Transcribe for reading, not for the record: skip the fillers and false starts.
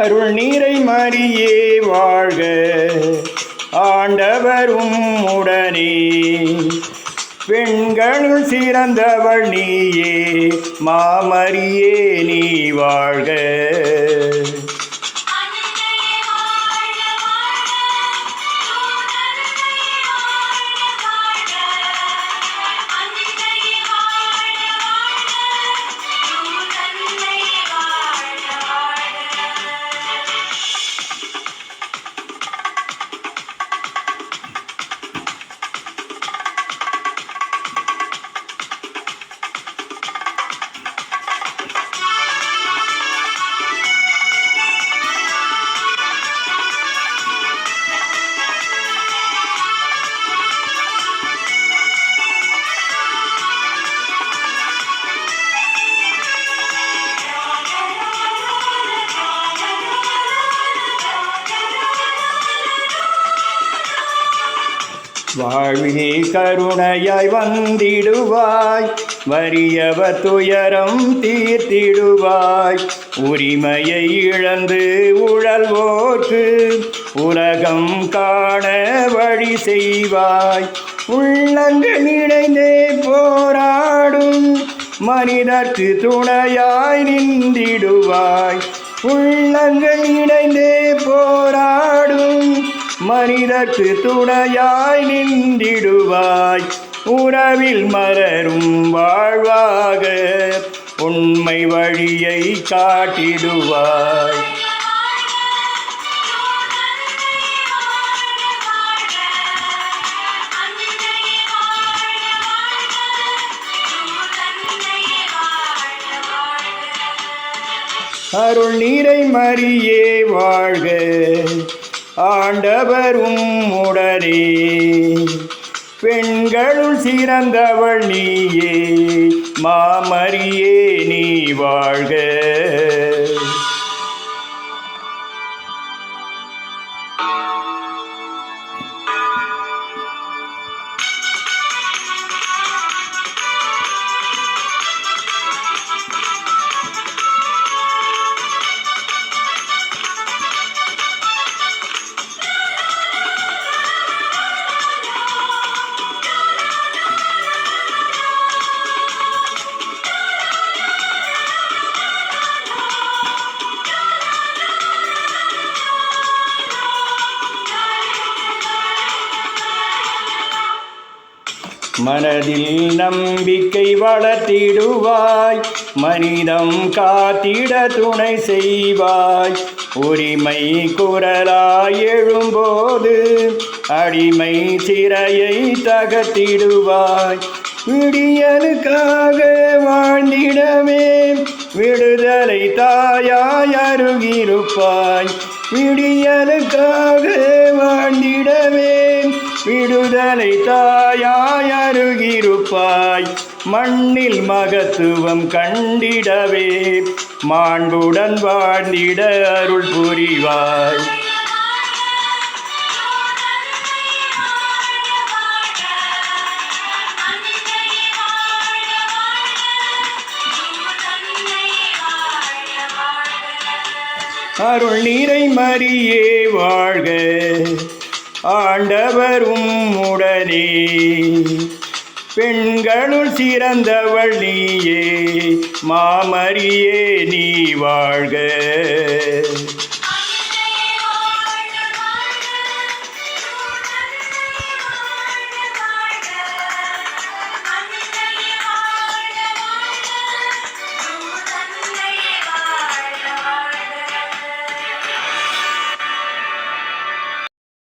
அருள் நீரை மறியே வாழ்க ஆண்டவரும் உடனே. பெண்களுள் சிறந்தவள் நீயே மாமரியே நீ வாழ்க. வாழ்வில் கருணையாய் வந்திடுவாய், வறியவ துயரம் தீர்த்திடுவாய். உரிமையை இழந்து உழல்வோர்க்கு உலகம் காண வழி செய்வாய். உள்ளங்கள் இணைந்தே போராடும் மனிதர்க்கு துணையாய் நின்றிடுவாய். உள்ளங்கள் இணைந்தே போராடும் மனிதர்க்கு துணையாய் நின்றிடுவாய். உறவில் மலரும் வாழ்வாக உண்மை வழியை காட்டிடுவாய். அருள் நீரை மறியே வாழ்க ஆண்டவரும் உடனே. பெண்களுள் சிறந்தவள் நீயே மாமரியே நீ வாழ்க. மனதில் நம்பிக்கை வளர்த்திடுவாய், மனிதம் காத்திட துணை செய்வாய். உரிமை குரலாய் எழும்போது அடிமை சிறையை தகர்த்திடுவாய். விடியலுக்காக வாழ்ந்திடவே விடுதலை தாயாய் அருகிருப்பாய். விடியலுக்காக வாழ்ந்திடவே விடுதலை தாயாய் அருகிருப்பாய். மண்ணில் மகத்துவம் கண்டிடவே மாண்புடன் வாழ்ந்திட அருள் புரிவாய். அருள் நீரை மறியே வாழ்க ஆண்டவரும் உடனே. பெண்களுள் சிறந்தவள் நீயே மாமரியே நீ வாழ்க.